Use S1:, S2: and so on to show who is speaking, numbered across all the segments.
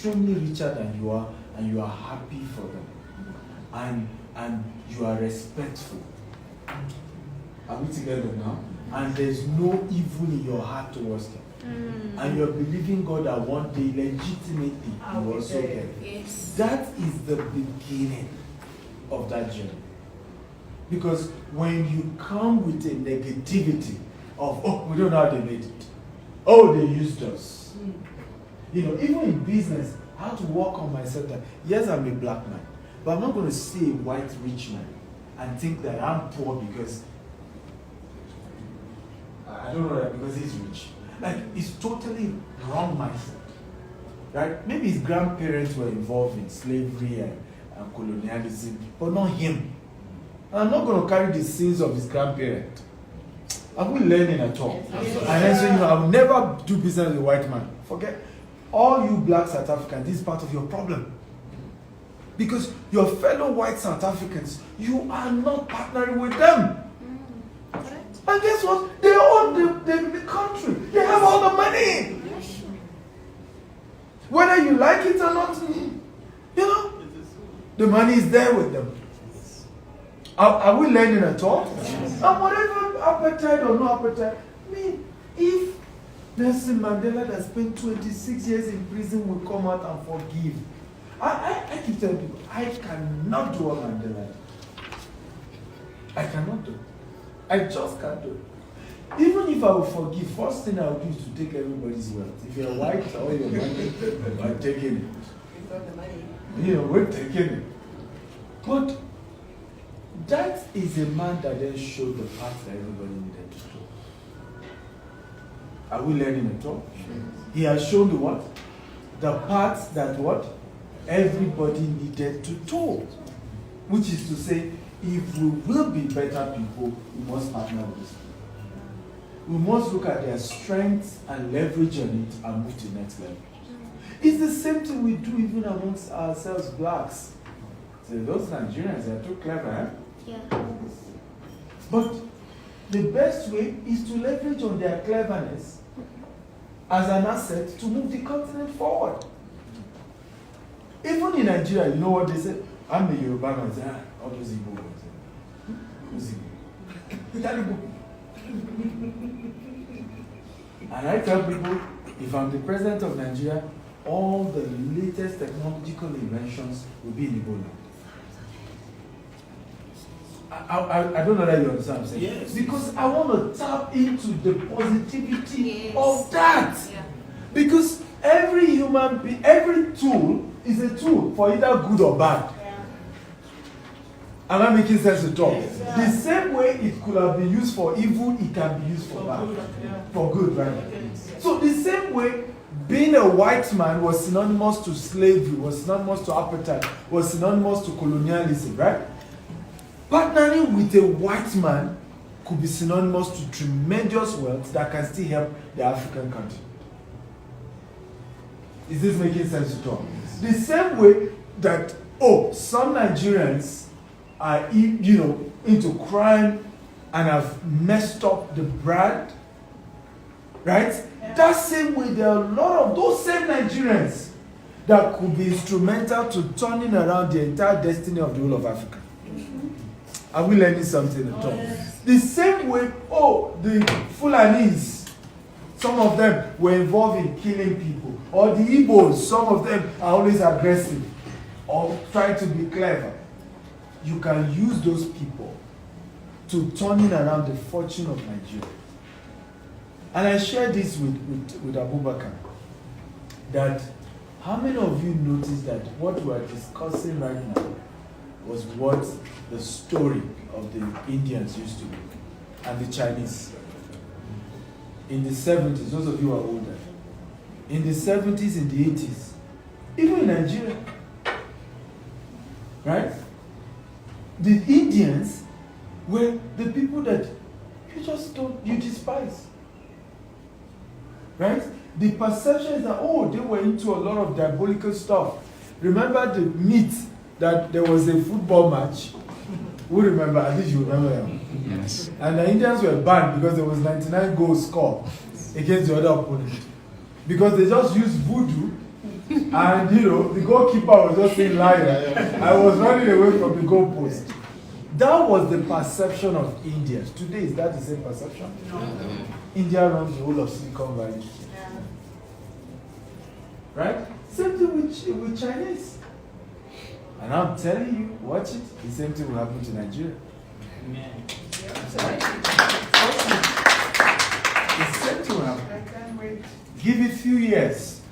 S1: extremely richer than you are, and you are happy for them, and you are respectful. Are we together now? And there's no evil in your heart towards them. And you're believing God that one day legitimately you will also get.
S2: Yes.
S1: That is the beginning of that journey. Because when you come with a negativity of, oh, we don't know how they made it. Oh, they used us. You know, even in business, I have to work on myself that, yes, I'm a black man, but I'm not going to see a white rich man and think that I'm poor because I don't know that because he's rich. Like, it's totally wrong mindset. Right? Maybe his grandparents were involved in slavery and colonialism, but not him. And I'm not going to carry the sins of his grandparent. I'm not learning at all. And then so, you know, I'll never do business with a white man. Forget. All you black South Africans, this is part of your problem. Because your fellow white South Africans, you are not partnering with them. And guess what? They own the country. They have all the money. Whether you like it or not, you know, the money is there with them. Are we learning at all? And whatever appetite or no appetite, I mean, if Nelson Mandela that spent 26 years in prison will come out and forgive, I keep telling people, I cannot do what Mandela did. I cannot do it. I just can't do it. Even if I will forgive, first thing I will do is to take everybody's wealth. If you're white, all your money, I'm taking it. You know, we're taking it. But that is a man that then showed the path that everybody needed to do. Are we learning at all? He has shown the what? The path that what? Everybody needed to do. Which is to say, if we will be better people, we must partner with these people. We must look at their strengths and leverage on it and move to the next level. It's the same thing we do even amongst ourselves, blacks. So those Nigerians, they're too clever, eh?
S2: Yeah.
S1: But the best way is to leverage on their cleverness as an asset to move the continent forward. Even in Nigeria, you know what they say? I'm a Yoruba man, all those Igbo boys. Who's Igbo? And I tell people, if I'm the president of Nigeria, all the latest technological inventions will be in Igbo land. I don't know that you understand what I'm saying.
S3: Yes.
S1: Because I want to tap into the positivity
S2: Yes.
S1: of that.
S2: Yeah.
S1: Because every human being, every tool is a tool for either good or bad. Am I making sense at all?
S3: Yes.
S1: The same way it could have been used for evil, it can be used for bad. For good, right? So the same way, being a white man was synonymous to slavery, was synonymous to apartheid, was synonymous to colonialism, right? Partnering with a white man could be synonymous to tremendous wealth that can still help the African country. Is this making sense at all? The same way that, some Nigerians are, into crime and have messed up the brand, right? That same way, there are a lot of those same Nigerians that could be instrumental to turning around the entire destiny of the whole of Africa. Are we learning something at all? Yes. The same way, the Fulanis, some of them were involved in killing people. Or the Igbos, some of them are always aggressive or try to be clever. You can use those people to turning around the fortune of Nigeria. And I share this with Abubakar, that how many of you noticed that what we are discussing right now was what the story of the Indians used to be, and the Chinese. In the 70s, those of you who are older, in the 70s, in the 80s, even in Nigeria, right? The Indians were the people that you despise. Right? The perception is that, they were into a lot of diabolical stuff. Remember the myth that there was a football match? Who remember? I think you remember them.
S4: Yes.
S1: And the Indians were banned because there was 99 goals scored against the other opponent. Because they just used voodoo And the goalkeeper was just saying lion. I was running away from the goalpost. That was the perception of Indians. Today, is that the same perception? No. India runs the whole of Silicon Valley. Yeah. Right? Same thing with Chinese. And I'm telling you, watch it, the same thing will happen to Nigeria. Amen. The same thing will happen. I can't wait. Give it a few years.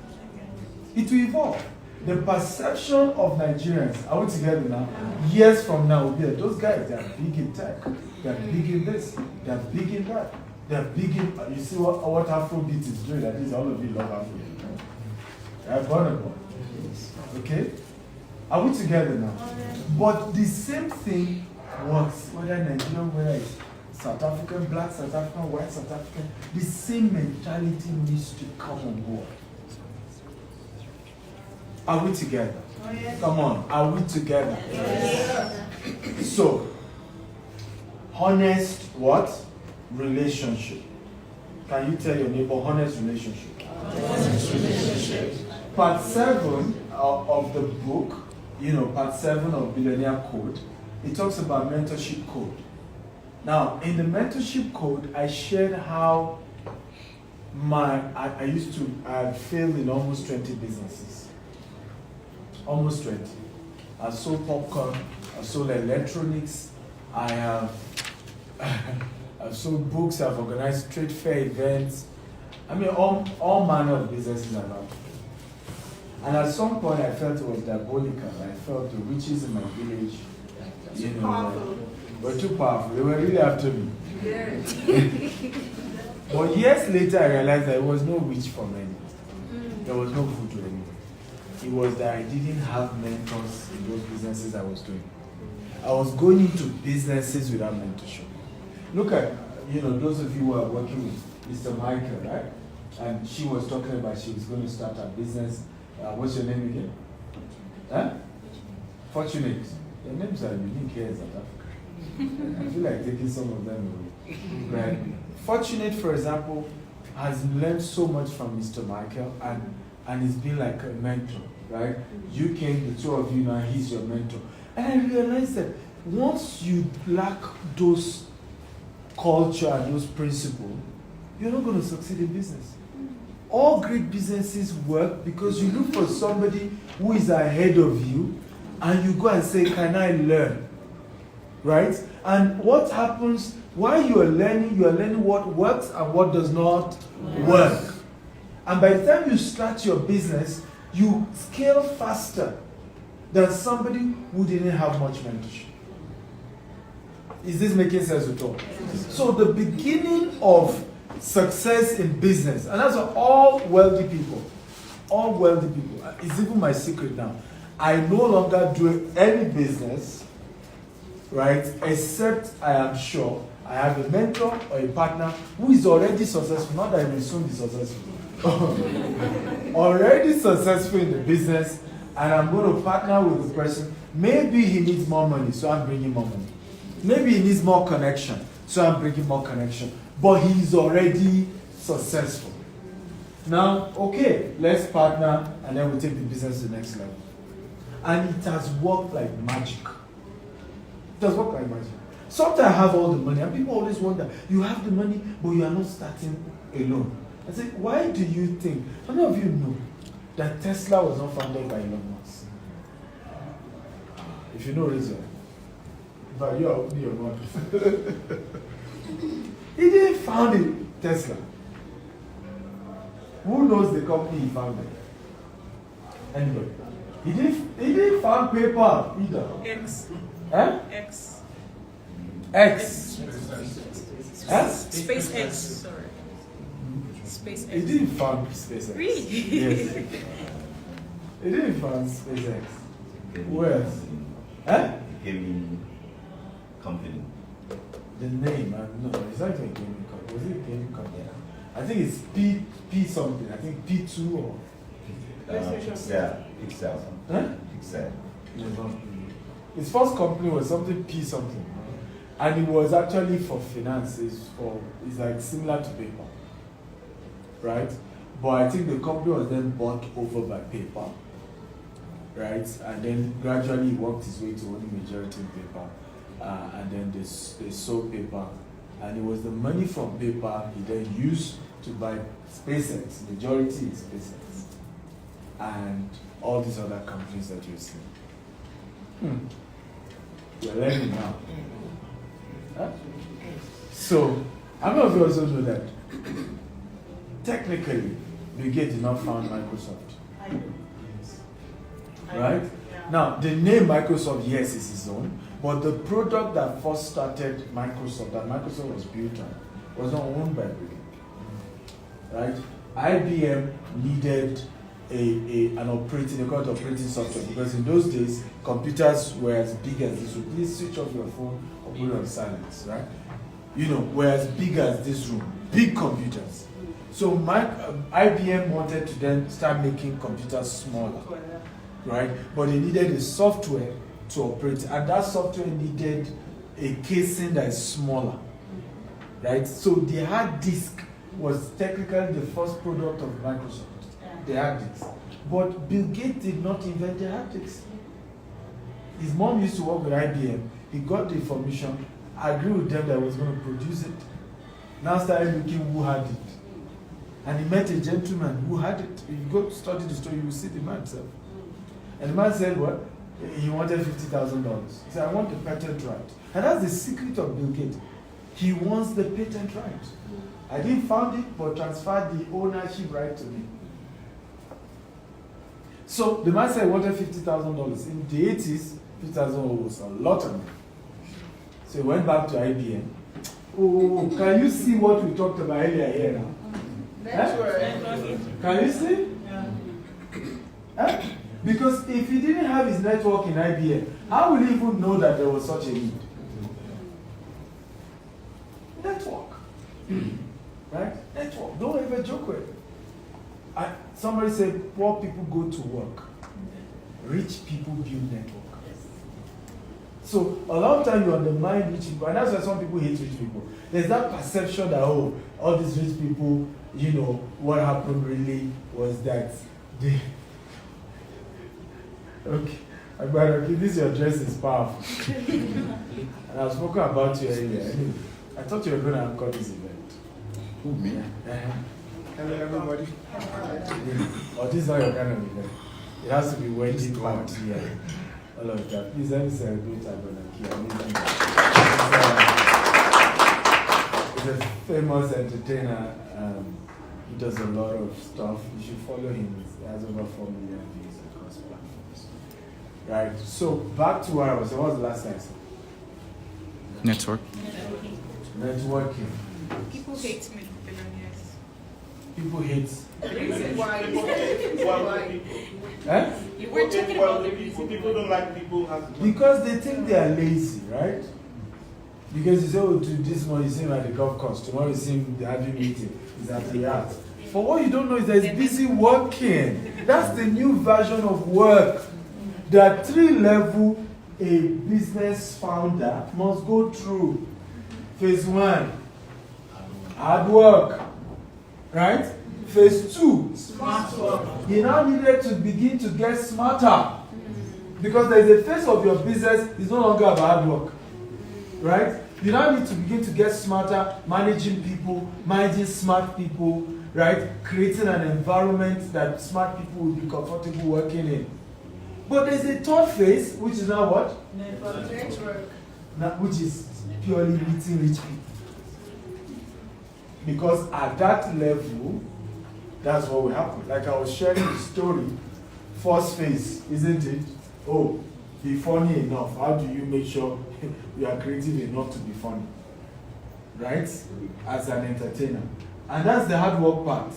S1: It will evolve. The perception of Nigerians, are we together now? Years from now, will be like, those guys, they are big in tech. They are big in this. They are big in that. They are big in, you see what Afrobeat is doing? That is, all of you love Afrobeat. They are vulnerable. Okay? Are we together now? But the same thing works, whether Nigerian, whether it's South African, black South African, white South African, the same mentality needs to come on board. Are we together? Come on, are we together? Yes. So, honest what? Relationship. Can you tell your neighbor honest relationship? Honest relationship. Part 7 of the book, part 7 of Billionaire Code, it talks about mentorship code. Now, in the mentorship code, I shared how I failed in almost 20 businesses. Almost 20. I sold popcorn, I sold electronics, I've sold books, I've organized trade fair events. I mean, all manner of businesses I've done. And at some point, I felt it was diabolical. I felt the witches in my village, were too powerful. They were really after me. But years later, I realized that it was no witch for me. There was no voodoo anymore. It was that I didn't have mentors in those businesses I was doing. I was going into businesses without mentorship. Look at, those of you who are working with Mr. Michael, right? And she was talking about she was going to start a business. What's your name again? Huh? Fortunate. Your names are unique here in South Africa. I feel like taking some of them away. Right? Fortunate, for example, has learned so much from Mr. Michael and he's been like a mentor, right? You came, the two of you now, he's your mentor. And I realized that once you lack those culture and those principles, you're not going to succeed in business. All great businesses work because you look for somebody who is ahead of you and you go and say, can I learn? Right? And what happens while you are learning what works and what does not work. And by the time you start your business, you scale faster than somebody who didn't have much mentorship. Is this making sense at all? So the beginning of success in business, and that's for all wealthy people, it's even my secret now. I no longer do any business, right, except I am sure I have a mentor or a partner who is already successful, not that he will soon be successful. Already successful in the business, and I'm going to partner with the person. Maybe he needs more money, so I'm bringing more money. Maybe he needs more connection, so I'm bringing more connection. But he's already successful. Now, okay, let's partner, and then we'll take the business to the next level. And it has worked like magic. It has worked like magic. Sometimes I have all the money, and people always wonder, you have the money, but you are not starting alone. I say, why do you think, how many of you know that Tesla was not founded by Elon Musk? If you know, raise your hand. But you are opening your mouth. He didn't found it, Tesla. Who knows the company he founded? Anybody? He didn't found PayPal either.
S2: X.
S1: Huh?
S2: X.
S1: X. Huh?
S2: SpaceX. Sorry. SpaceX.
S1: He didn't found SpaceX.
S2: Really?
S1: Yes. He didn't found SpaceX. Who else? Huh?
S3: Gaming company.
S1: The name, no, it's not even a gaming company. Was it a gaming company? I think it's P something. I think P2 or.
S3: Pixel.
S1: Huh?
S3: Pixel.
S1: His first company was something P something. And it was actually for finance. It's like similar to PayPal. Right? But I think the company was then bought over by PayPal, right? And then gradually he worked his way to owning majority in PayPal. And then they sold PayPal. And it was the money from PayPal he then used to buy SpaceX, majority in SpaceX. And all these other companies that you're seeing. You're learning now. Huh? So, how many of you also know that technically Bill Gates did not found Microsoft?
S2: I do.
S1: Right?
S2: Yeah.
S1: Now, the name Microsoft, yes, is his own, but the product that first started Microsoft, that Microsoft was built on, was not owned by Bill Gates. Right? IBM needed an operating, they call it operating software, because in those days, computers were as big as this room. Please switch off your phone or put it on silence, right? You know, were as big as this room, big computers. So IBM wanted to then start making computers smaller, right? But they needed a software to operate, and that software needed a casing that is smaller, right? So the hard disk was technically the first product of Microsoft, the hard disk. But Bill Gates did not invent the hard disk. His mom used to work with IBM. He got the information, agreed with them that he was going to produce it. Now started looking who had it. And he met a gentleman who had it. If you go to study the story, you will see the man himself. And the man said, what? He wanted $50,000. He said, I want the patent right. And that's the secret of Bill Gates. He wants the patent right. I didn't found it, but transferred the ownership right to me. So the man said he wanted $50,000. In the 80s, $50,000 was a lot of money. So he went back to IBM. Oh, can you see what we talked about earlier here now? Can you see? Yeah. Because if he didn't have his network in IBM, how would he even know that there was such a need? Network. Right? Network. Don't ever joke with it. Somebody said, poor people go to work. Rich people build network. So a lot of time you undermine rich people, and that's why some people hate rich people. There's that perception that, oh, all these rich people, you know, what happened really was that they... Okay, this your dress is powerful. And I've spoken about you earlier. I thought you were going to anchor this event.
S4: Who, me?
S1: Hello, everybody. Oh, this is not your kind of event. It has to be wedding party. Yeah. All of that. Please let me celebrate Abonaki. He's a famous entertainer. He does a lot of stuff. You should follow him. He has over 4 million views across platforms. Right. So back to what I was saying. What was the last time?
S4: Network.
S1: Networking.
S2: People hate me, billionaires.
S1: People hate.
S2: Why?
S1: Eh?
S2: You were talking about the reason.
S5: People don't like people
S1: Because they think they are lazy, right? Because you say, oh, to this morning you see him at the golf course, tomorrow you see him having meeting, he's at the yard. For what you don't know is that he's busy working. That's the new version of work. There are 3 levels a business founder must go through. Phase 1, hard work, right? Phase 2,
S2: Smart work.
S1: he now needed to begin to get smarter. Because there is a phase of your business, it's no longer about hard work. Right? You now need to begin to get smarter, managing people, managing smart people, right? Creating an environment that smart people will be comfortable working in. But there's a 3rd phase, which is now what?
S2: Network.
S1: Now, which is purely meeting rich people. Because at that level, that's what will happen. Like I was sharing the story, first phase, isn't it? Oh, be funny enough. How do you make sure you are creative enough to be funny? Right? As an entertainer. And that's the hard work part.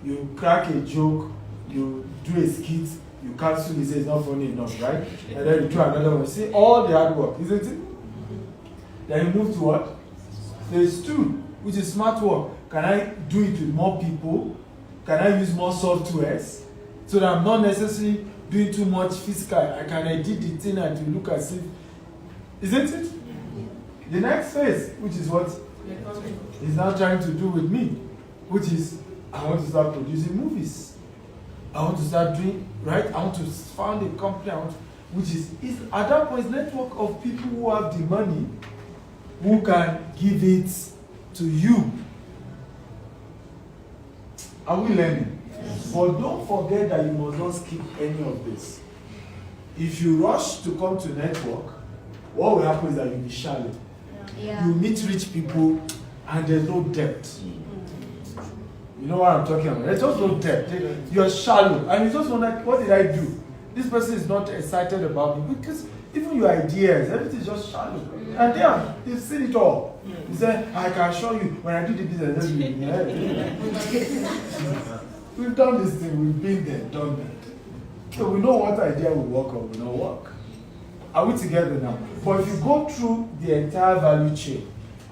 S1: You crack a joke, you do a skit, you cancel, you say it's not funny enough, right? And then you do another one. See, all the hard work, isn't it? Then you move to what? Phase 2, which is smart work. Can I do it with more people? Can I use more softwares? So that I'm not necessarily doing too much physical. I can edit the thing and to look as if, isn't it? The next phase, which is what he's now trying to do with me, which is I want to start producing movies. I want to start doing, right? I want to found a company, which is at that point, network of people who have the money, who can give it to you. Are we learning? Yes. But don't forget that you must not skip any of this. If you rush to come to network, what will happen is that you'll be shallow.
S5: Yeah.
S1: You meet rich people and there's no depth. You know what I'm talking about? There's just no depth. You're shallow. And you just wonder, what did I do? This person is not excited about me because even your ideas, everything is just shallow. And they've seen it all. He said, I can show you when I do the business. We've done this thing, we've been there, done that. So we know what idea will work or will not work. Are we together now? But if you go through the entire value chain,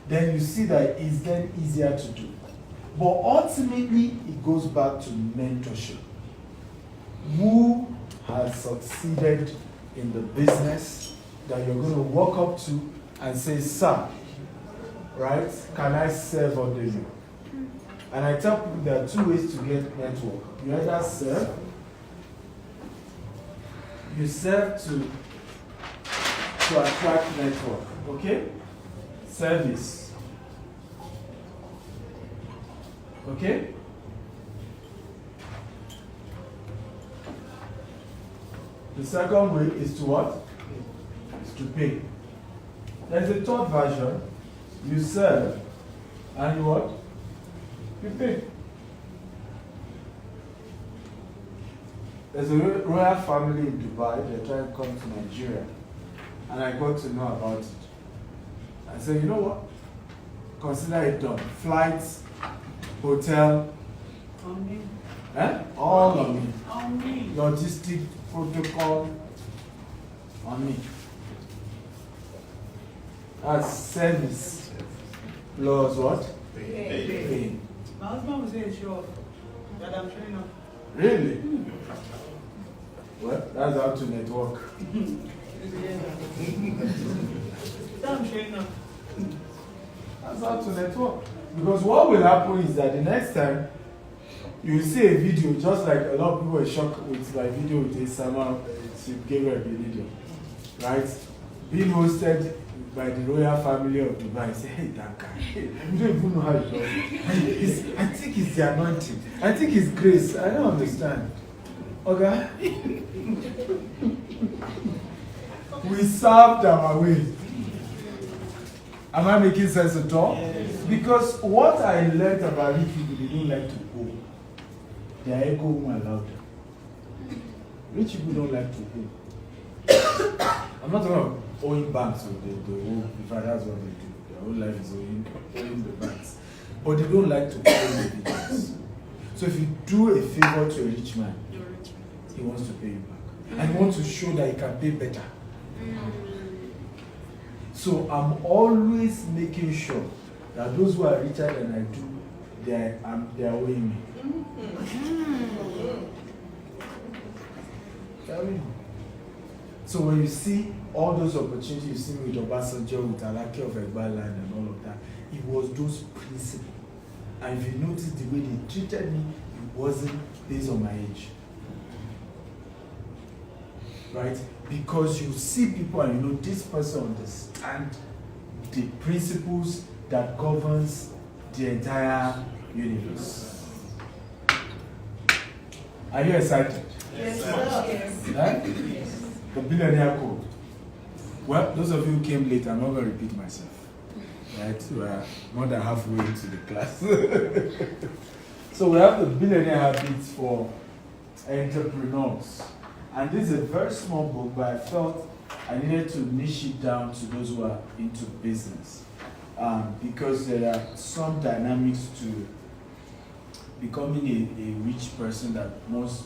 S1: then you see that it's then easier to do. But ultimately, it goes back to mentorship. Who has succeeded in the business that you're going to walk up to and say, sir, right, can I serve under you? And I tell people there are 2 ways to get network. You either serve, you serve to attract network, okay? Service. Okay? The second way is to what? Is to pay. There's a third version. You serve and you what? You pay. There's a royal family in Dubai. They're trying to come to Nigeria. And I got to know about it. I said, you know what? Consider it done. Flights, hotel,
S2: On me.
S1: all on me.
S2: On me.
S1: Logistic protocol on me. That's service plus what? Pay.
S2: My husband was saying show off that I'm showing up.
S1: Really? Well, that's how to network.
S2: I'm showing up.
S1: That's how to network. Because what will happen is that the next time you will see a video, just like a lot of people were shocked with my video with Isama, she gave her a video, right? Being hosted by the royal family of Dubai. Say, hey, that guy, you don't even know how he does it. I think it's the anointing. I think it's grace. I don't understand. Okay? We served our way. Am I making sense at all? Yes. Because what I learned about rich people, they don't like to owe. Their ego won't allow them. Rich people don't like to owe. I'm not talking about owing banks, so they owe. In fact, that's what they do. Their whole life is owing the banks. But they don't like to owe the banks. So if you do a favor to a rich man, he wants to pay you back. And he wants to show that he can pay better. So I'm always making sure that those who are richer than I do, they are owing me. So when you see all those opportunities you see me with Obasanjo, with Alake of Egbaland and all of that, it was those principles. And if you notice the way they treated me, it wasn't based on my age. Right? Because you see people and you know this person understands the principles that governs the entire universe. Are you excited?
S2: Yes, sir.
S1: Right? Yes. The billionaire code. Well, those of you who came late, I'm not going to repeat myself. Right? We're more than halfway into the class. So we have the billionaire habits for entrepreneurs. And this is a very small book, but I felt I needed to niche it down to those who are into business. Because there are some dynamics to becoming a rich person that most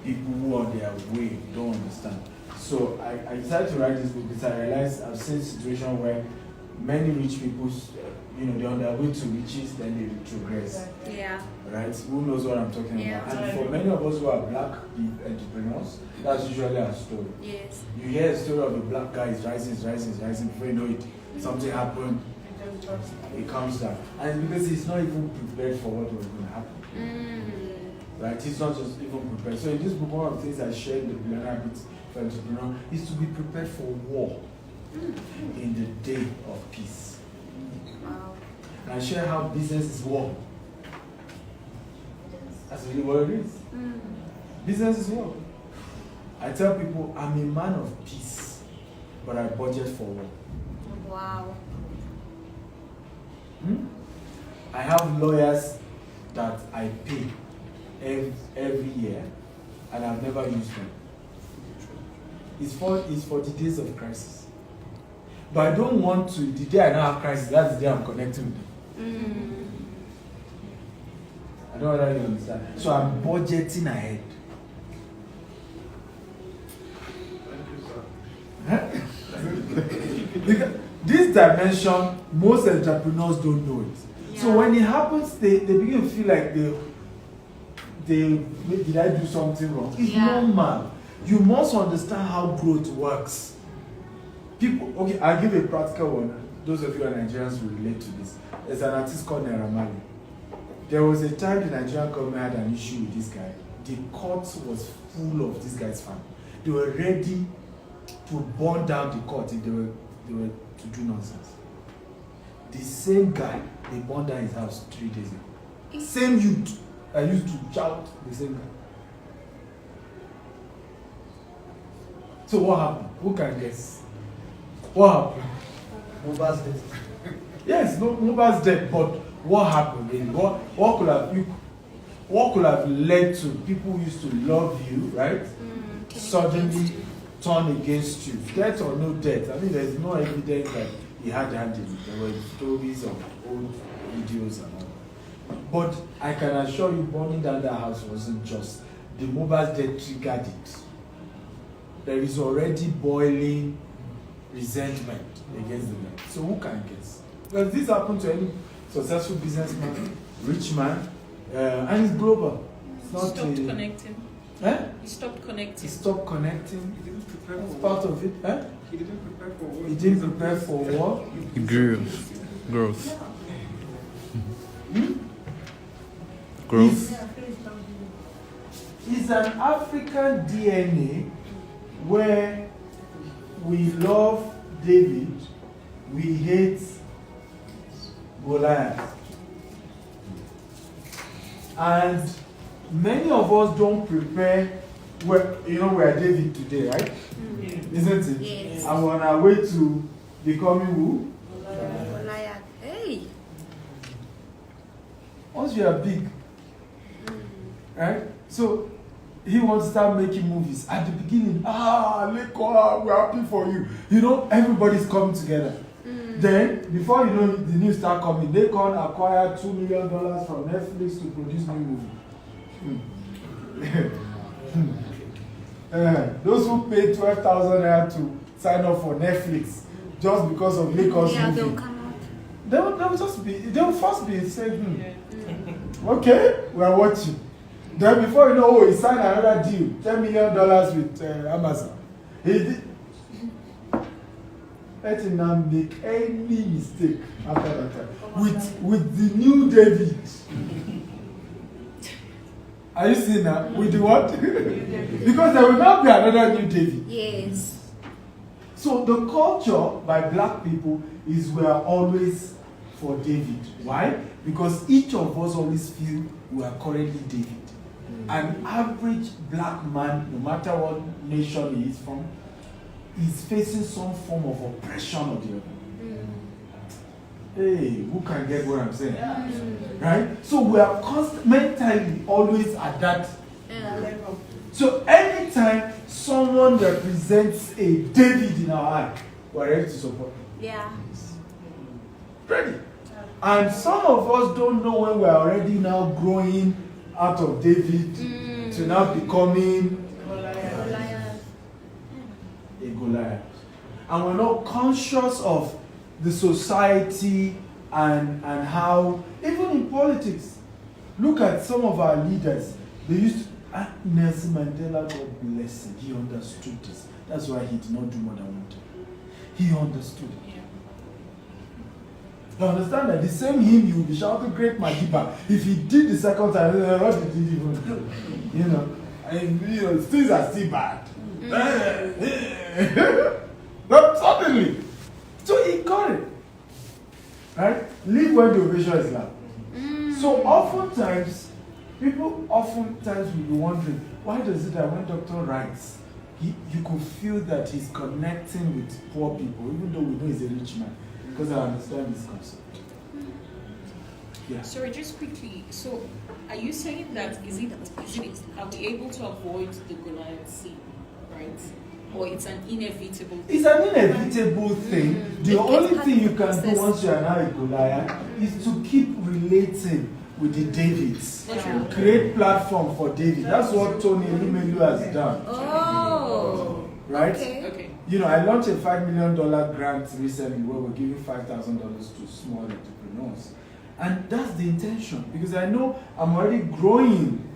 S1: people who are their way don't understand. So I decided to write this book because I realized I've seen situations where many rich people, they're on their way to riches, then they retrogress.
S2: Yeah.
S1: Right? Who knows what I'm talking about? And for many of us who are black entrepreneurs, that's usually our story.
S2: Yes.
S1: You hear a story of a black guy is rising. Before you know it, something happened,
S2: Just trust.
S1: It comes down. And because he's not even prepared for what was going to happen. Right? He's not just even prepared. So in this book, one of the things I shared in the Billionaire Habits for Entrepreneur is to be prepared for war in the day of peace.
S5: Wow.
S1: And I share how business is war. That's really what it is. Business is war. I tell people I'm a man of peace, but I budget for war.
S5: Wow.
S1: I have lawyers that I pay every year, and I've never used them. It's for the days of crisis. But I don't want to, the day I don't have crisis, that's the day I'm connecting with them. I don't know whether you understand. So I'm budgeting ahead. Because this dimension, most entrepreneurs don't know it.
S5: Yeah.
S1: So when it happens, they begin to feel like did I do something wrong? It's normal. You must understand how growth works. People, okay, I'll give a practical one. Those of you who are Nigerians will relate to this. There's an artist called Naira Marley. There was a time the Nigerian government had an issue with this guy. The court was full of this guy's fans. They were ready to burn down the court if they were to do nonsense. The same guy, they burned down his house 3 days ago. Same youth I used to shout the same guy. So what happened? Who can guess? What happened?
S6: Mobile's dead.
S1: Yes, nobody's dead, but what happened really? What could have led to people who used to love you, right? Suddenly turn against you. Death or no death? I mean, there's no evidence that he had hand in it. There were stories of old videos and all. But I can assure you, burning down that house wasn't just the mobile death triggered it. There is already boiling resentment against the man. So who can guess? Does this happen to any successful businessman, rich man, and it's global? It's not
S7: Stopped connecting.
S1: Eh?
S7: He stopped connecting.
S1: He stopped connecting.
S6: He didn't prepare
S1: That's
S6: for
S1: part of it. Eh?
S6: He didn't prepare for what?
S1: He didn't prepare for war.
S4: Growth.
S1: It's,
S4: Growth.
S1: it's an African DNA where we love David, we hate Goliath. And many of us don't prepare. We are David today, right? Isn't it?
S5: Yes.
S1: And we're on our way to becoming who?
S5: Goliath. Hey.
S1: Once you are big, right? So he wants to start making movies. At the beginning, Leko, we're happy for you. Everybody's coming together. Then, before you know it, the news start coming. They can acquire $2 million from Netflix to produce new movie. Those who paid 12,000 naira to sign up for Netflix just because of Lako's
S5: Yeah,
S1: movie.
S5: they'll come out.
S1: They'll first be saying, okay, we are watching. Then before you know, he signed another deal, $10 million with Amazon. He did. Let him not make any mistake after that time. With the new David. Are you seeing that? With the what? Because there will not be another new David.
S5: Yes.
S1: So the culture by black people is we are always for David. Why? Because each of us always feel we are currently David. An average black man, no matter what nation he is from, is facing some form of oppression or the other. Hey, who can get what I'm saying? Right? So we are mentally always at that.
S2: Level.
S1: So anytime someone represents a David in our eye, we're ready to support him.
S5: Yeah.
S1: Ready. And some of us don't know when we're already now growing out of David to now becoming
S5: Goliath.
S1: a Goliath. And we're not conscious of the society and how, even in politics, look at some of our leaders. They used to, Nelson Mandela, God bless him, he understood this. That's why he did not do what I wanted. He understood it. You understand that the same him you will be shouting great Madiba. If he did the second time, what did he even do? You know, and things are still bad. But suddenly, so he got it. Right? Leave when the ovation is loud. So oftentimes, people oftentimes will be wondering, why does it that when doctor writes, you could feel that he's connecting with poor people, even though we know he's a rich man, because I understand this concept. Yeah.
S7: Sorry, just quickly. So, are you saying that are we able to avoid the Goliath sin, right? Or it's an inevitable thing?
S1: It's an inevitable thing. The only thing you can do once you are now a Goliath is to keep relating with the Davids. Create platform for David. That's what Tony Lumelu has done.
S5: Oh.
S1: Right?
S7: Okay.
S1: You know, I launched a $5 million grant recently where we're giving $5,000 to small entrepreneurs. And that's the intention, because I know I'm already growing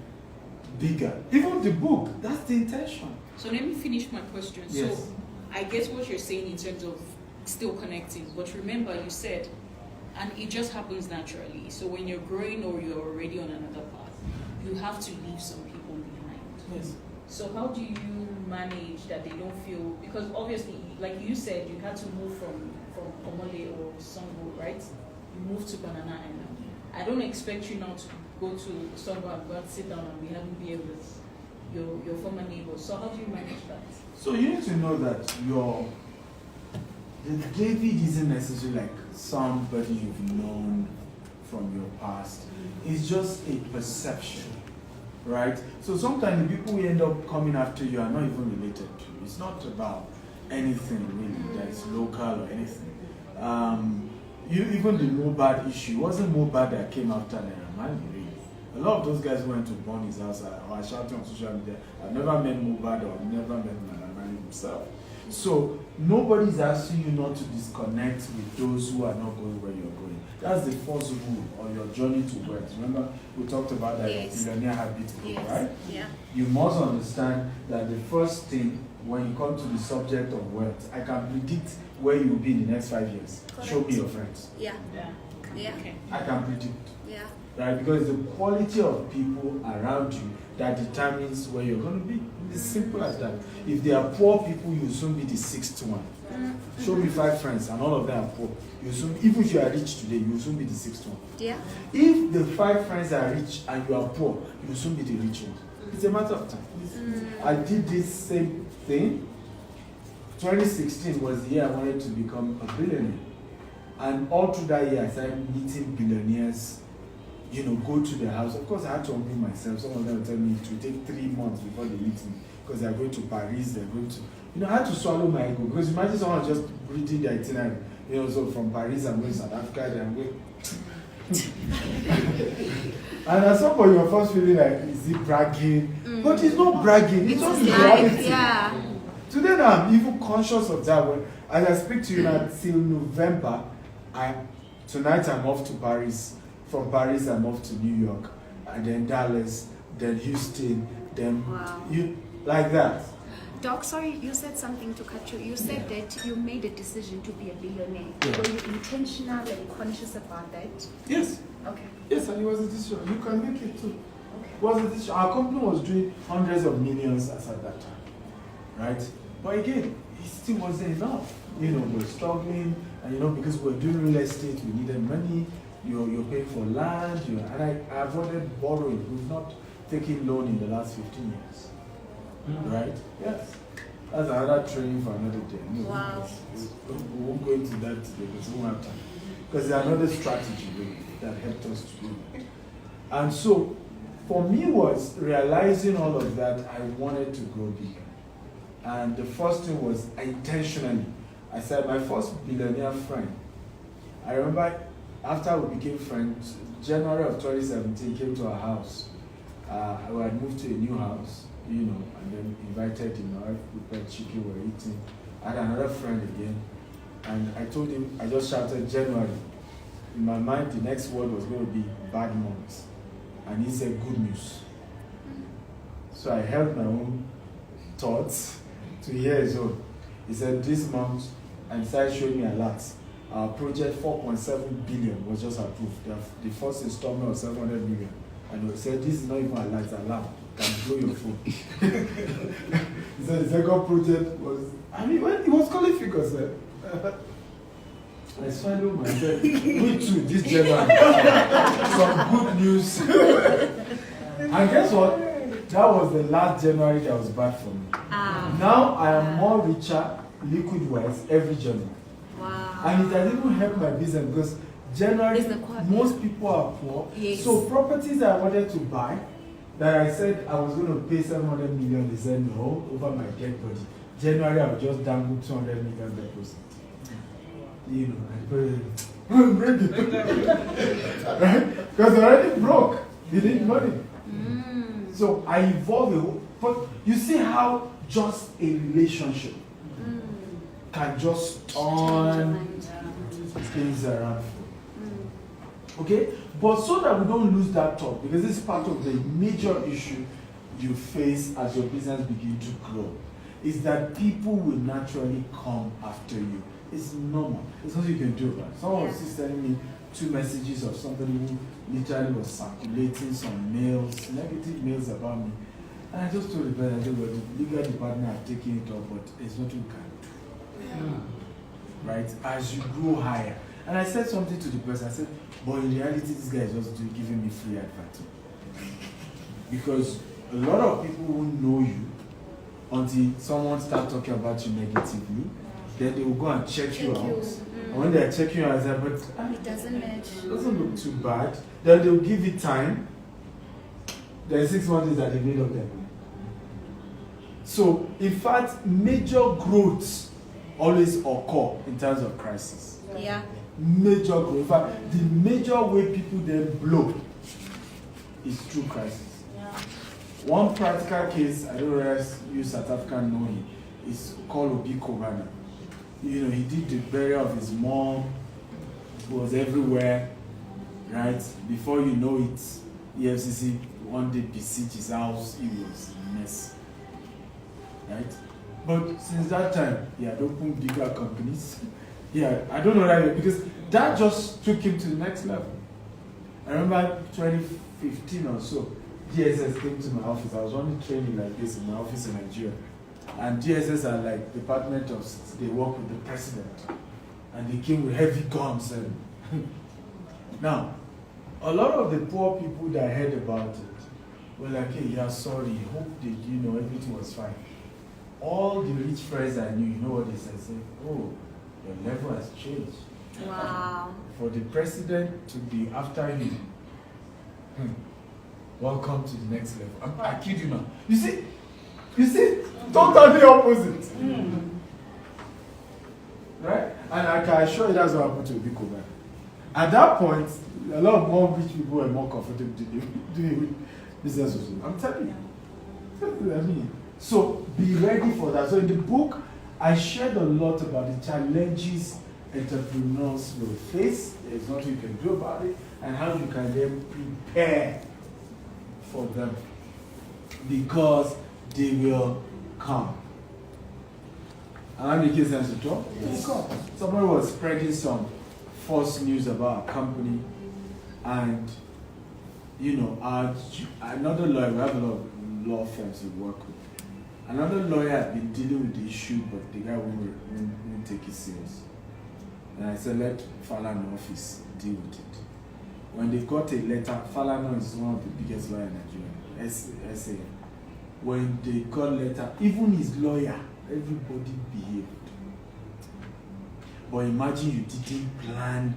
S1: bigger. Even the book, that's the intention.
S7: So let me finish my question.
S1: Yes.
S7: So I get what you're saying in terms of still connecting, but remember you said, and it just happens naturally. So when you're growing or you're already on another path, you have to leave some people behind.
S1: Yes.
S7: So how do you manage that they don't feel, because obviously, like you said, you had to move from Komole or Songo, right? You moved to Banana Island. I don't expect you now to go to Songo and go and sit down and be having beer with your former neighbors. So how do you manage that?
S1: So you need to know that the David isn't necessarily like somebody you've known from your past. It's just a perception, right? So sometimes the people who end up coming after you are not even related to you. It's not about anything really that's local or anything. Even the Mobad issue, it wasn't Mobad that came after Naira really. A lot of those guys went to burn his house or are shouting on social media. I've never met Mobad or I've never met Naira himself. So nobody's asking you not to disconnect with those who are not going where you're going. That's the first rule on your journey to wealth. Remember, we talked about that billionaire habit group, right?
S5: Yeah.
S1: You must understand that the first thing when you come to the subject of wealth, I can predict where you will be in the next 5 years.
S5: Correct.
S1: Show me your friends.
S5: Yeah.
S7: Yeah.
S5: Yeah.
S7: Okay.
S1: I can predict.
S5: Yeah.
S1: Right? Because the quality of people around you that determines where you're going to be. It's simple as that. If they are poor people, you'll soon be the sixth one. Show me 5 friends and all of them are poor. You soon, even if you are rich today, you'll soon be the sixth one.
S5: Yeah.
S1: If the 5 friends are rich and you are poor, you'll soon be the rich one. It's a matter of time. I did this same thing. 2016 was the year I wanted to become a billionaire. And all through that year, I started meeting billionaires, go to their house. Of course, I had to unmute myself. Some of them would tell me it will take 3 months before they meet me because they're going to Paris, they're going to... I had to swallow my ego because imagine someone just reading their itinerary. So from Paris, I'm going to South Africa, then I'm going... And at some point, you're first feeling like, is it bragging? But it's not bragging, it's just reality.
S5: Yeah.
S1: Today now, I'm even conscious of that. When, as I speak to you now, till November, tonight I'm off to Paris. From Paris, I'm off to New York, and then Dallas, then Houston, then like that.
S5: Doc, sorry, you said something to cut you. You said that you made a decision to be a billionaire.
S1: Yeah.
S5: Were you intentional and conscious about that?
S1: Yes.
S5: Okay.
S1: Yes, and it was a decision. You can make it too.
S5: Okay.
S1: It was a decision. Our company was doing hundreds of millions as at that time, right? But again, it still wasn't enough. We're struggling, and because we're doing real estate, we needed money. You're paying for land, and I avoided borrowing. We've not taken loan in the last 15 years. Right? Yes. That's another training for another day.
S5: Wow.
S1: We won't go into that today because we won't have time. Because there's another strategy really that helped us to do it. And so, for me was realizing all of that, I wanted to grow bigger. And the first thing was intentionally. I said, my first billionaire friend, I remember after we became friends, January of 2017 came to our house. I had moved to a new house. And then invited him, I prepared chicken, we were eating. I had another friend again, and I told him, I just shouted January. In my mind, the next word was going to be bad months. And he said good news. So I held my own thoughts to hear his own. He said this month, and started showing me a lot. our project 4.7 billion was just approved. The first installment was 700 million. And we said, this is not even a light alarm. Can blow your phone. He said the second project was, I mean, when he was calling figures, I swallowed myself. Me too, this January. Some good news. And guess what? That was the last January that was bad for me. Now I am more richer, liquid-wise, every January.
S5: Wow.
S1: And it has even helped my business because January,
S5: It's the quarter.
S1: most people are poor.
S5: Yes.
S1: So properties that I wanted to buy, that I said I was going to pay 700 million, they said no, over my dead body. January, I would just dangle 200 million deposit. You know, I'm ready. Right? Because I already broke. You need money. So I evolve a whole, but you see how just a relationship can just turn things around. Okay? But so that we don't lose that thought, because this is part of the major issue you face as your business begins to grow, is that people will naturally come after you. It's normal. There's nothing you can do about it. Someone was just sending me 2 messages of somebody who literally was circulating some mails, negative mails about me. And I just told the person, I said, well, the legal department have taken it up, but there's nothing we can do. Right? As you grow higher. And I said something to the person, I said, but in reality, this guy is just giving me free advice. Because a lot of people who know you, until someone starts talking about you negatively, then they will go and check you out. And when they are checking you out, I say, but
S5: It doesn't match.
S1: it doesn't look too bad. Then they will give it time. Then 6 months is at the middle of them. So, in fact, major growths always occur in times of crisis.
S5: Yeah.
S1: Major growth. In fact, the major way people then blow is through crisis. One practical case, I don't know if you South African know him, is called Obi Kobana. You know, he did the burial of his mom. He was everywhere, right? Before you know it, EFCC one day besieged his house. It was a mess, right? But since that time, he had opened bigger companies. Yeah, I don't know that because that just took him to the next level. I remember 2015 or so, DSS came to my office. I was running training like this in my office in Nigeria. And DSS are like Department of, they work with the president. And they came with heavy guns. And now, a lot of the poor people that heard about it were like, hey, yeah, sorry, hope that, you know, everything was fine. All the rich friends I knew, you know what they said? They said, oh, your level has changed.
S5: Wow.
S1: For the president to be after him, welcome to the next level. I kid you not. You see, totally opposite. Right? And I can assure you that's what happened to Obi Kobana. At that point, a lot of more rich people were more comfortable doing business with him. I'm telling you. I mean, so be ready for that. So in the book, I shared a lot about the challenges entrepreneurs will face. There's nothing you can do about it, and how you can then prepare for them, because they will come. Am I making sense to talk? Yes. Somebody was spreading some false news about a company, and you know, another lawyer, we have a lot of law firms we work with. Another lawyer had been dealing with the issue, but the guy won't take it serious. And I said, let Falana office deal with it. When they got a letter, Falana is one of the biggest lawyers in Nigeria, SA. When they got a letter, even his lawyer, everybody behaved. But imagine you didn't plan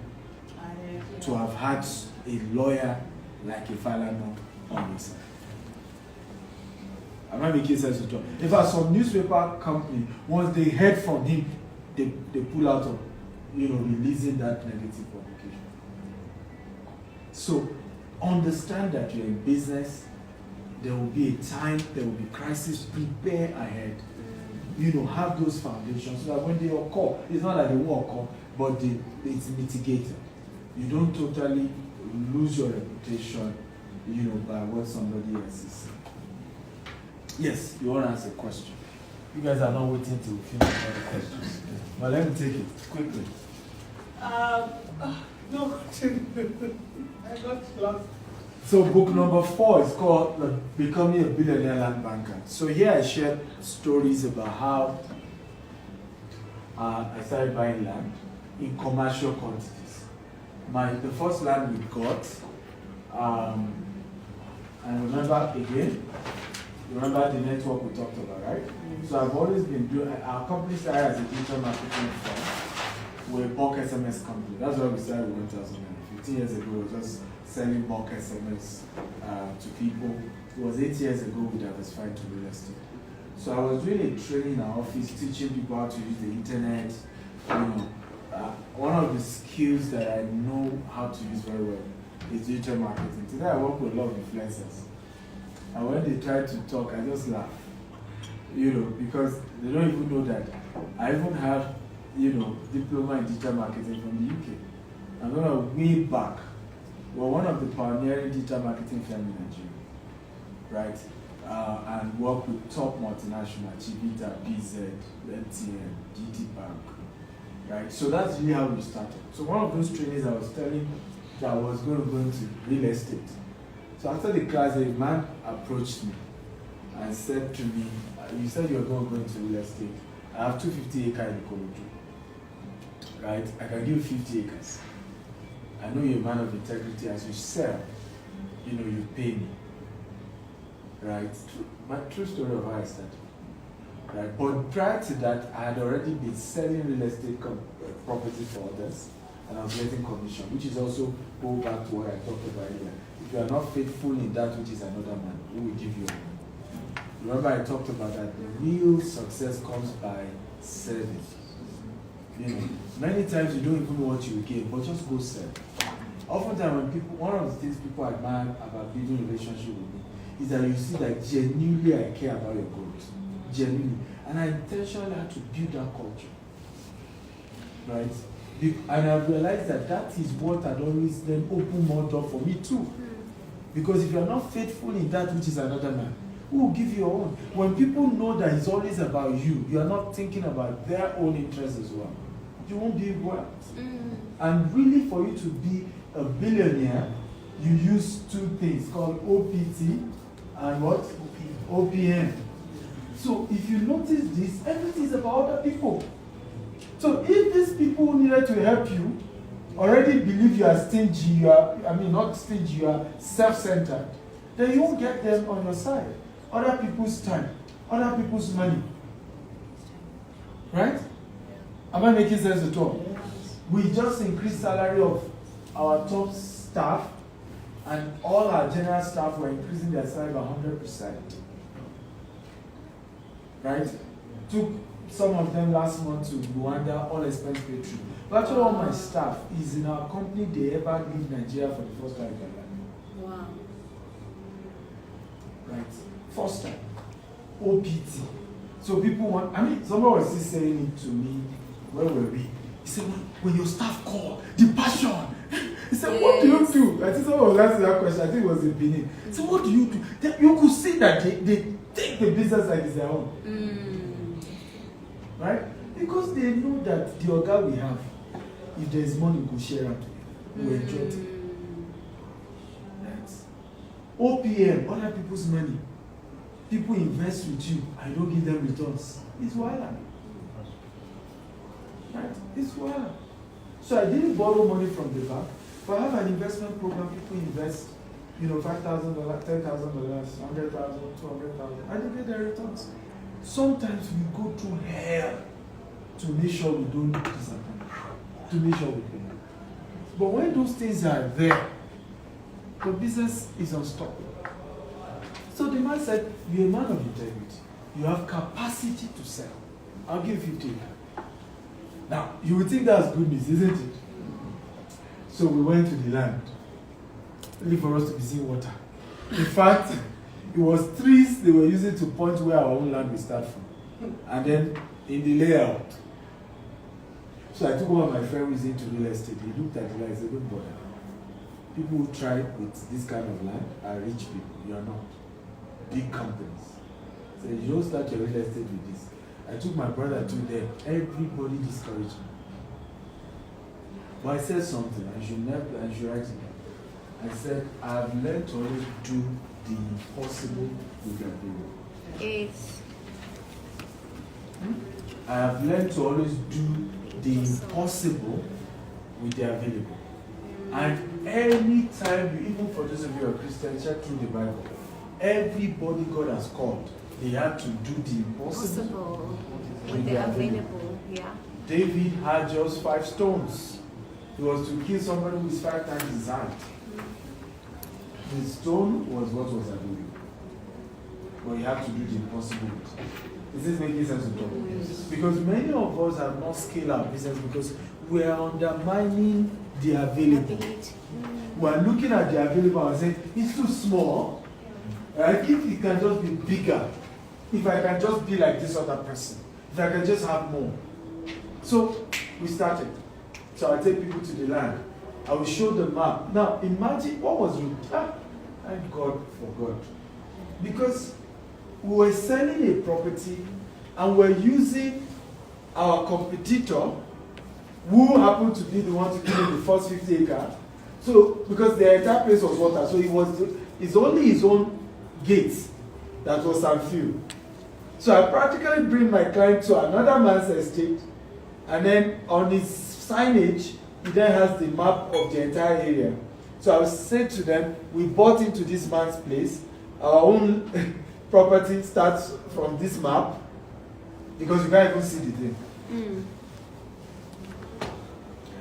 S1: to have had a lawyer like a Falana on your side. I'm not making sense to talk. In fact, some newspaper company, once they heard from him, they pull out of, you know, releasing that negative publication. So understand that you're in business. There will be a time, there will be crisis. Prepare ahead. You know, have those foundations so that when they occur, it's not that they won't occur, but it's mitigated. You don't totally lose your reputation, you know, by what somebody else is saying. Yes, you want to ask a question. You guys are not waiting to finish all the questions. But let me take it quickly.
S2: No, I got lost.
S1: So book number 4 is called Becoming a Billionaire Land Banker. So here I shared stories about how I started buying land in commercial quantities. The first land we got, and remember again, remember the network we talked about, right? So I've always been doing, our company started as a digital marketing firm. We're a bulk SMS company. That's why we started with 15 years ago. We were just selling bulk SMS to people. It was 8 years ago we diversified to real estate. So I was really training in our office, teaching people how to use the internet. One of the skills that I know how to use very well is digital marketing. Today I work with a lot of influencers. And when they try to talk, I just laugh. Because they don't even know that I even have, diploma in digital marketing from the UK. I'm going to way back. We're one of the pioneering digital marketing firms in Nigeria, right? And work with top multinational, Chivita, BZ, MTN, GT Bank, right? So that's really how we started. So one of those trainings I was telling that I was going to go into real estate. So after the class, a man approached me and said to me, you said you were going to go into real estate. I have 250 acres in Ikorodu, right? I can give you 50 acres. I know you're a man of integrity. As you sell, you pay me, right? My true story of how I started, right? But prior to that, I had already been selling real estate property for others, and I was getting commission, which is also go back to what I talked about earlier. If you are not faithful in that which is another man, who will give you? Remember I talked about that the real success comes by serving. Many times you don't even know what you will gain, but just go sell. Oftentimes one of the things people admire about building a relationship with me is that you see that genuinely I care about your growth. Genuinely. And I intentionally had to build that culture. Right? And I realized that is what had always then opened more door for me too. Because if you are not faithful in that which is another man, who will give you your own? When people know that it's always about you, you are not thinking about their own interests as well. You won't be well. And really for you to be a billionaire, you use 2 things called OPT and what? OPM. So if you notice this, everything is about other people. So if these people who needed to help you already believe you are stingy, not stingy, you are self-centered, then you won't get them on your side. Other people's time, other people's money. Right? Am I making sense at all? We just increased salary of our top staff, and all our general staff were increasing their salary by 100%. Right? Took some of them last month to Rwanda, all expense paid through. But actually all my staff is in our company, they ever leave Nigeria for the first time in their life.
S5: Wow.
S1: Right? First time. OPT. So people someone was still saying it to me, where were we? He said, when your staff call, the passion. He said, what do you do? I think someone was asking that question, I think it was in Benin. So what do you do? You could see that they take the business like it's their own. Right? Because they know that the organ we have, if there is money, we'll share it. We'll enjoy it. Right? OPM, other people's money. People invest with you, I don't give them returns. It's wild. Right? It's wild. So I didn't borrow money from the bank, but I have an investment program. People invest, $5,000, $10,000, $100,000, $200,000, and they get their returns. Sometimes we go through hell to make sure we don't disappoint, to make sure we pay. But when those things are there, the business is unstoppable. So the man said, you're a man of integrity. You have capacity to sell. I'll give 50. Now, you would think that's good news, isn't it? So we went to the land, only for us to be seeing water. In fact, it was trees they were using to point where our own land will start from. And then in the layout. So I took one of my friends who is into real estate. He looked at the land and said, don't bother. People who try with this kind of land are rich people. You are not. Big companies. So you don't start your real estate with this. I took my brother to them. Everybody discouraged me. But I said something, I should write it down. I said, I've learned to always do the impossible with the available.
S5: It's
S1: I have learned to always do the impossible with the available. And any time you, even for those of you who are Christians, check through the Bible. Everybody God has called, they had to do the impossible
S5: possible with the available. Yeah.
S1: David had just 5 stones. He was to kill somebody who is 5 times his height. The stone was what was available. But he had to do the impossible. Is this making sense to talk? Because many of us have not scaled our business because we are undermining the available. We are looking at the available and saying, it's too small. Right? If it can just be bigger, if I can just be like this other person, if I can just have more. So we started. So I take people to the land. I will show the map. Now imagine what was thank God for God. Because we were selling a property and we're using our competitor who happened to be the one to give the first 50 acres. So because the entire place was water, so it's only his own gates that was unfilled. So I practically bring my client to another man's estate, and then on his signage, he then has the map of the entire area. So I will say to them, we bought into this man's place, our own property starts from this map, because you can't even see the thing.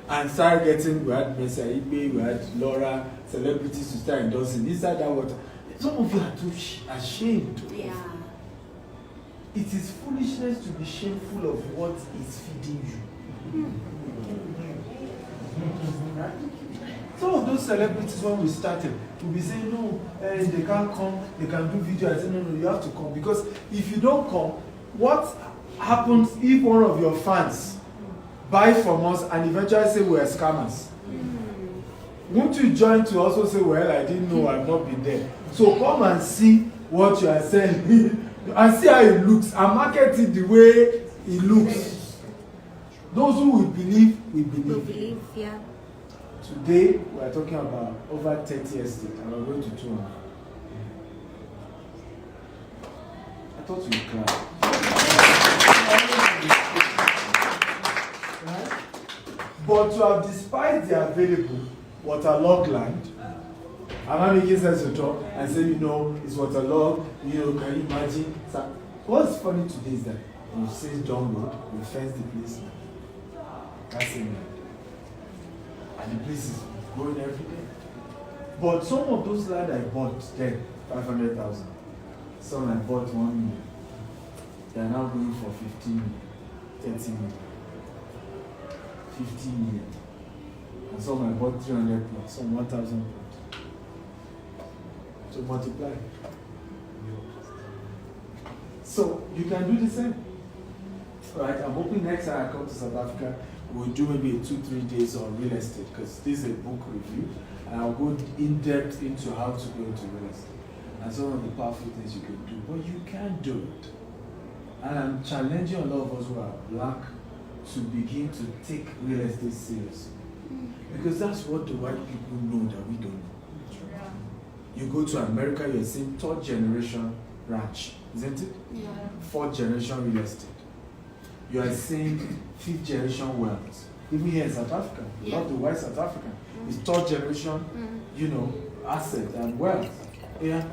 S1: And started getting, we had Mesa Ibe, we had Laura, celebrities to start endorsing inside that water. Some of you are too ashamed.
S5: Yeah.
S1: It is foolishness to be shameful of what is feeding you. Some of those celebrities, when we started, will be saying, no, they can't come, they can do video. I said, no, you have to come. Because if you don't come, what happens if one of your fans buy from us and eventually say we're scammers? Won't you join to also say, well, I didn't know, I've not been there. So come and see what you are selling and see how it looks and market it the way it looks. Those who will believe, will believe.
S5: Will believe, yeah.
S1: Today, we are talking about over 30 estates and we're going to 200. I thought you would clap. Right? But to have despised the available waterlogged land, I'm not making sense to talk and say, it's waterlogged, can you imagine? So, what's funny today is that we say John Road, we fence the place. That's it. And the place is growing every day. But some of those land I bought then, 500,000. Some I bought 1 million. They are now going for 15 million, 30 million, 50 million. And some I bought 300 plus, some 1,000 plus. So multiply. So you can do the same. Right? I'm hoping next time I come to South Africa, we'll do maybe 2-3 days on real estate, because this is a book review, and I'll go in depth into how to go into real estate and some of the powerful things you can do. But you can do it. And I'm challenging a lot of us who are black to begin to take real estate seriously. Because that's what the white people know that we don't know. You go to America, you're seeing 3rd generation ranch, isn't it?
S5: Yeah.
S1: 4th generation real estate. You are seeing 5th generation wealth. Even here in South Africa, not the white South African. It's 3rd generation, asset and wealth. Yeah,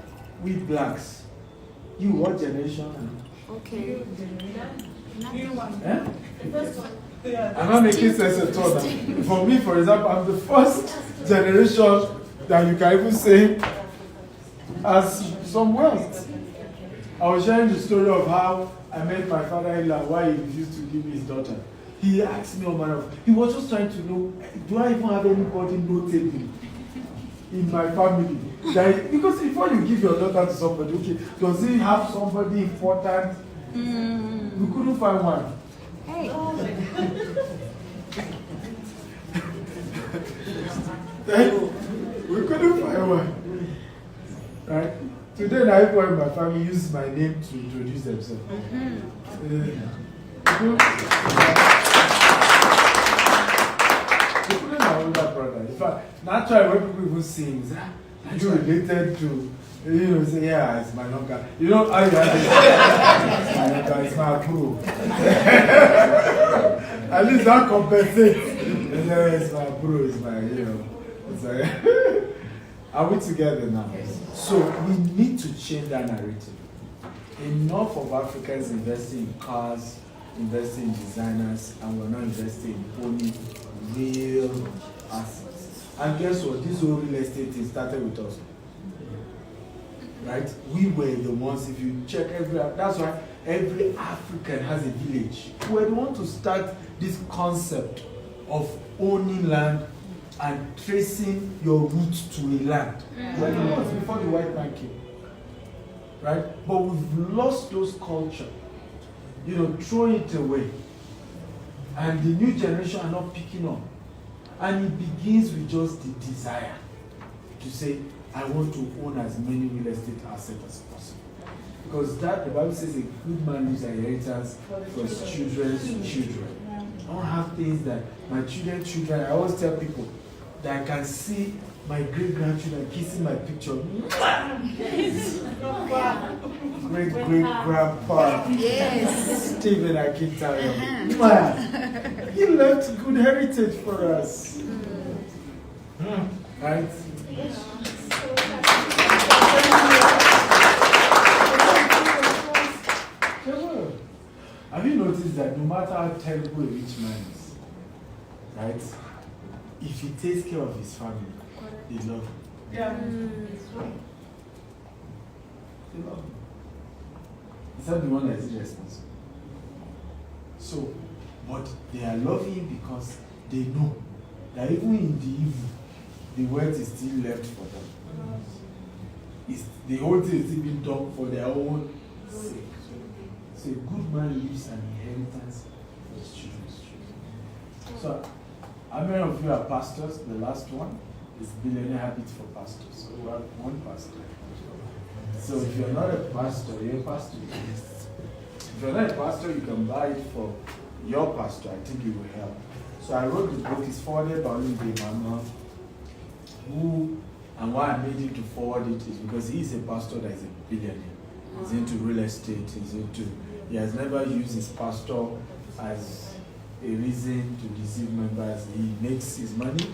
S1: we blacks. You what generation?
S5: Okay.
S1: Eh? I'm not making sense at all. For me, for example, I'm the 1st generation that you can even say has some wealth. I was sharing the story of how I met my father-in-law, why he refused to give me his daughter. He asked me, he was just trying to know, do I even have anybody notable in my family? Because before you give your daughter to somebody, okay, does he have somebody important? We couldn't find one.
S5: Hey.
S1: We couldn't find one. Right? Today, now everyone in my family uses my name to introduce themselves. They couldn't fact, naturally, when people even sing, are you related to, say, yeah, it's my younger. You know, how you have it's my younger, it's my bro. At least that compensates. It's my bro, it's my, It's like, are we together now? So we need to change that narrative. Enough of Africans investing in cars, investing in designers, and we're not investing in owning real assets. And guess what? This whole real estate thing started with us. Right? We were the ones, if you check that's why every African has a village. We were the ones to start this concept of owning land and tracing your roots to a land. We were the ones before the white man came. Right? But we've lost those culture. Throw it away. And the new generation are not picking up. And it begins with just the desire to say, I want to own as many real estate assets as possible. Because that, the Bible says, a good man leaves an inheritance for his children's children. I don't have things that my children's children, I always tell people that I can see my great-grandchildren kissing my picture. Great-great-grandpa.
S5: Yes.
S1: Stephen Akintayo. He left good heritage for us. Right? Have you noticed that no matter how terrible a rich man is, right? If he takes care of his family, they love him.
S2: Yeah.
S1: They love him. He's not the one that is irresponsible. So, but they are loving him because they know that even in the evil, the wealth is still left for them. The whole thing is still being done for their own sake. So a good man leaves an inheritance for his children's children. So, how many of you are pastors? The last one is Billionaire Habit for Pastors. So we have one pastor. So if you're not a pastor, you're a pastor. If you're not a pastor, you can buy it for your pastor. I think it will help. So I wrote the book. It's forwarded by Emmanuel, and why I made him to forward it is because he is a pastor that is a billionaire. He's into real estate. He has never used his pastor as a reason to deceive members. He makes his money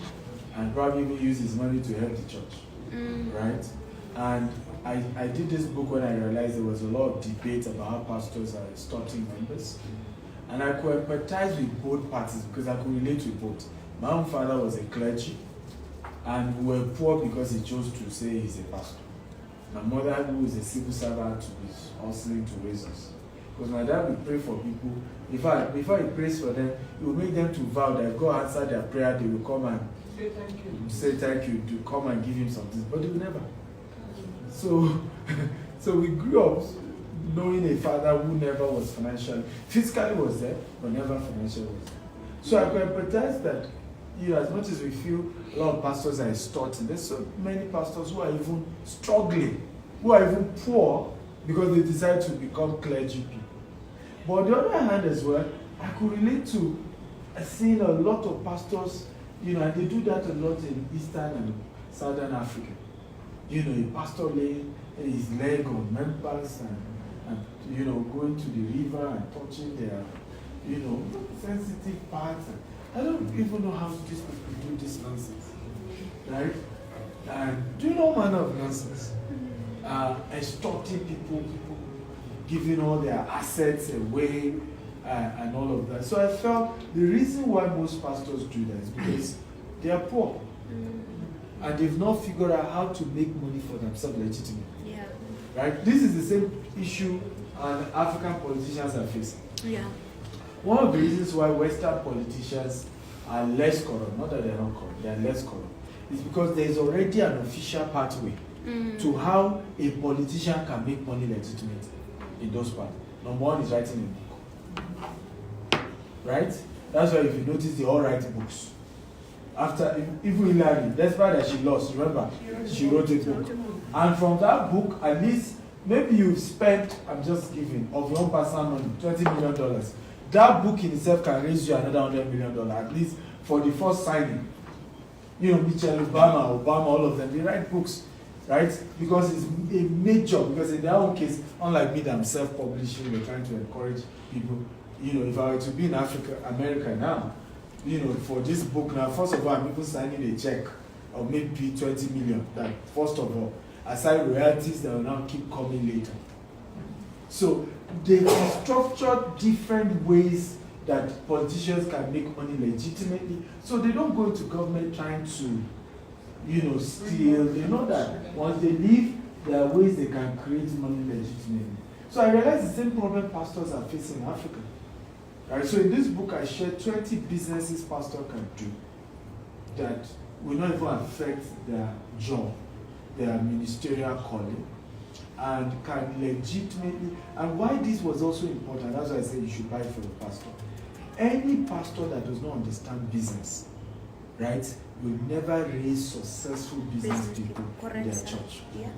S1: and probably will use his money to help the church. Right? And I did this book when I realized there was a lot of debate about how pastors are extorting members. And I could empathize with both parties because I could relate with both. My own father was a clergy, and we were poor because he chose to say he's a pastor. My mother, who is a civil servant, is hustling to raise us. Because my dad would pray for people. Before he prays for them, he would make them to vow that if God answered their prayer, they will come and say thank you, to come and give him something. But they will never. So we grew up knowing a father who never was physically was there, but never financially was there. So I could empathize that, as much as we feel a lot of pastors are extorting, there's so many pastors who are even struggling, who are even poor because they decide to become clergy people. But on the other hand as well, I could relate to seeing a lot of pastors, and they do that a lot in Eastern and Southern Africa. A pastor laying his leg on members and going to the river and touching their, sensitive parts. I don't even know how these people do this nonsense, right? And do all manner of nonsense. Extorting people, giving all their assets away, and all of that. So I felt the reason why most pastors do that is because they are poor. And they've not figured out how to make money for themselves legitimately.
S5: Yeah.
S1: Right? This is the same issue African politicians are facing.
S5: Yeah.
S1: One of the reasons why Western politicians are less corrupt, not that they're not corrupt, they are less corrupt, is because there is already an official pathway to how a politician can make money legitimately in those parts. Number one is writing a book. Right? That's why if you notice, they all write books. After, even Hillary, despite that she lost, remember, she wrote a book. And from that book, at least, maybe you've spent, I'm just giving, of your own personal money, $20 million. That book in itself can raise you another $100 million, at least for the first signing. Michelle Obama, all of them, they write books, right? Because it's a major, because in their own case, unlike me that I'm self-publishing, we're trying to encourage people. If I were to be in America now, for this book now, first of all, I'm even signing a check of maybe 20 million, that first of all, aside royalties that will now keep coming later. So they have structured different ways that politicians can make money legitimately. So they don't go into government trying to, steal. They know that once they leave, there are ways they can create money legitimately. So I realized the same problem pastors are facing in Africa. Right? So in this book, I share 20 businesses pastors can do that will not even affect their job, their ministerial calling, and can legitimately, and why this was also important, that's why I said you should buy it for the pastor. Any pastor that does not understand business, right, will never raise successful business people in their church.
S5: Yeah.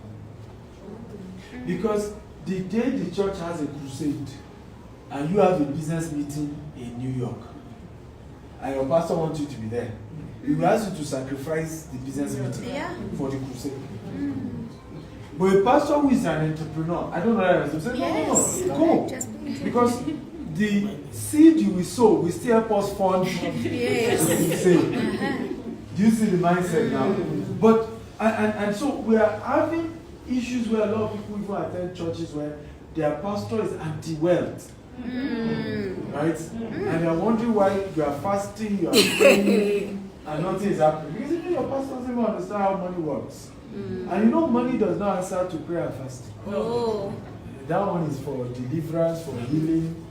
S1: Because the day the church has a crusade, and you have a business meeting in New York, and your pastor wants you to be there, he will ask you to sacrifice the business meeting for the crusade. But a pastor who is an entrepreneur, I don't know how to say, no, go. Because the seed you will sow will still help us fund the crusade. Do you see the mindset now? But, and so we are having issues where a lot of people even attend churches where their pastor is anti-wealth. Right? And you're wondering why you are fasting, you are praying, and nothing is happening. Because even your pastor doesn't even understand how money works. And money does not answer to prayer and fasting.
S5: Oh.
S1: That one is for deliverance, for healing.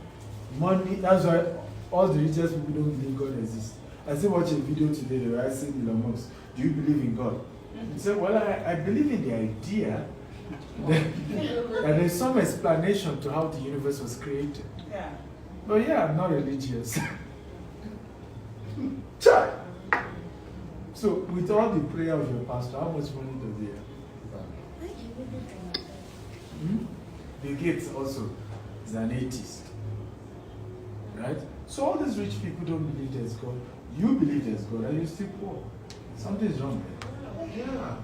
S1: Money, that's why all the richest people don't believe God exists. I still watched a video today, they were asking Elon Musk, do you believe in God? He said, well, I believe in the idea that there's some explanation to how the universe was created.
S7: Yeah.
S1: But yeah, I'm not religious. Try. So, with all the prayer of your pastor, how much money does he have? Bill Gates also is an atheist. Right? So all these rich people don't believe there's God. You believe there's God and you're still poor. Something's wrong there. Yeah.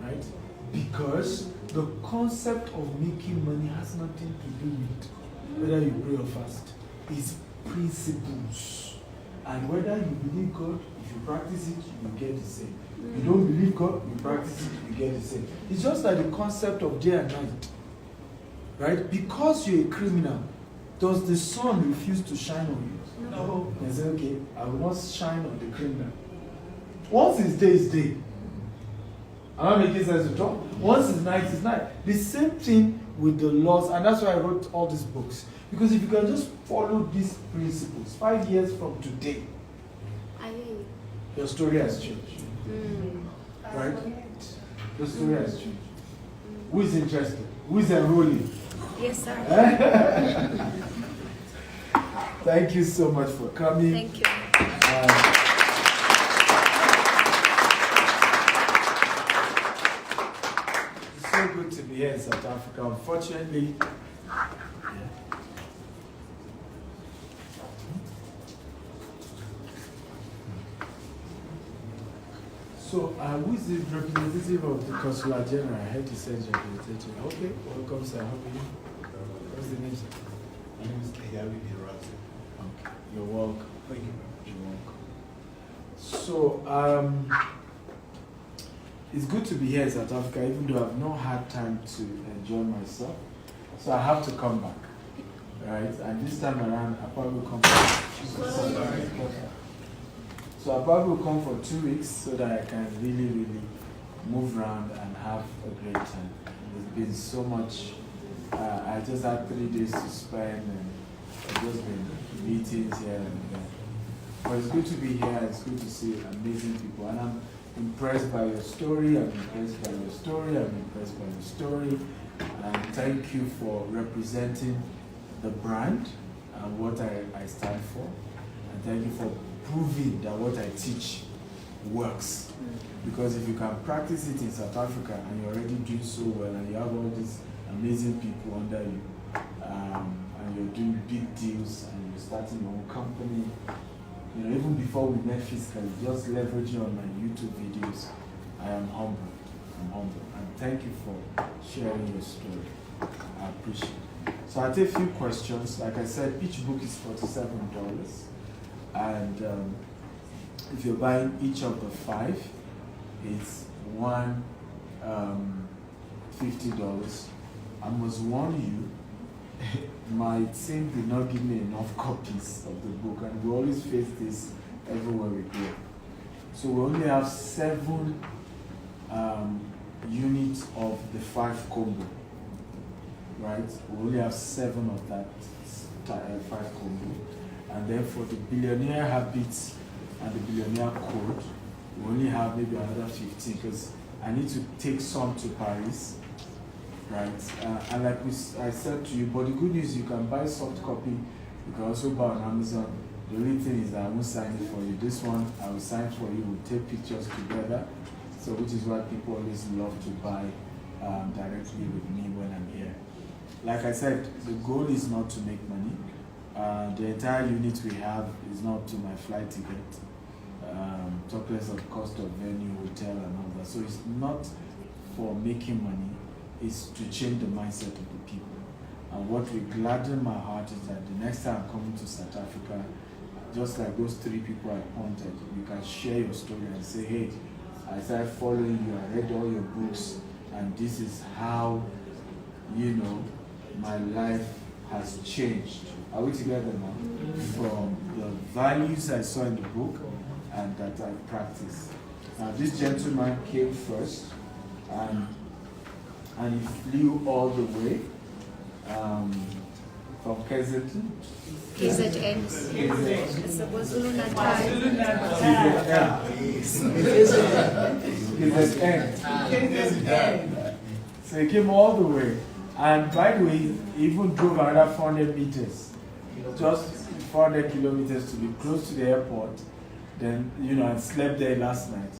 S1: Right? Because the concept of making money has nothing to do with whether you pray or fast. It's principles. And whether you believe God, if you practice it, you get the same. You don't believe God, you practice it, you get the same. It's just like the concept of day and night. Right? Because you're a criminal, does the sun refuse to shine on you? No. They say, okay, I will not shine on the criminal. Once it's day, it's day. I'm not making sense at all. Once it's night, it's night. The same thing with the laws, and that's why I wrote all these books. Because if you can just follow these principles, 5 years from today, your story has changed. Right? Your story has changed. Who is interested? Who is enrolling?
S5: Yes, sir.
S1: Thank you so much for coming.
S5: Thank you.
S1: It's so good to be here in South Africa. Unfortunately, so who is the representative of the Consular General? I heard he said representative. Okay, welcome, sir. How are you? What's the name, sir?
S8: My name is Kayari Dirati.
S1: Okay, you're welcome.
S8: Thank you.
S1: You're welcome. So, it's good to be here in South Africa, even though I've not had time to enjoy myself. So I have to come back, right? And this time around, I probably will come for So I probably will come for 2 weeks so that I can really move around and have a great time. There's been so much. I just had 3 days to spend, and I've just been meetings here and there. But it's good to be here. It's good to see amazing people, and I'm impressed by your story. I'm impressed by your story. I'm impressed by your story. And thank you for representing the brand and what I stand for. And thank you for proving that what I teach works. Because if you can practice it in South Africa and you're already doing so well and you have all these amazing people under you, and you're doing big deals and you're starting your own company, You know, even before we met physically, just leveraging on my YouTube videos, I am humble. I'm humble. And thank you for sharing your story. I appreciate it. So I'll take a few questions. Like I said, each book is $47. And if you're buying each of the 5, it's $50. I must warn you, my team did not give me enough copies of the book, and we always face this everywhere we go. So we only have 7 units of the 5 combo, right? We only have 7 of that 5 combo. And then for the Billionaire Habits and the Billionaire Code, we only have maybe another 15, because I need to take some to Paris, right? And like I said to you, but the good news is you can buy soft copy. You can also buy on Amazon. The only thing is that I won't sign it for you. This one I will sign for you. We'll take pictures together. So which is why people always love to buy directly with me when I'm here. Like I said, the goal is not to make money. The entire unit we have is not to my flight ticket. Talk less of cost of venue, hotel, and all that. So it's not for making money. It's to change the mindset of the people. And what will gladden my heart is that the next time I'm coming to South Africa, just like those 3 people I pointed, you can share your story and say, hey, I started following you, I read all your books, and this is how, you know, my life has changed. Are we together now? From the values I saw in the book and that I practice. Now this gentleman came first, and he flew all the way from KZN.
S5: KZN.
S1: KZN. So he came all the way. And by the way, he even drove another 400 meters. Just 400 kilometers to be close to the airport. Then, you know, I slept there last night.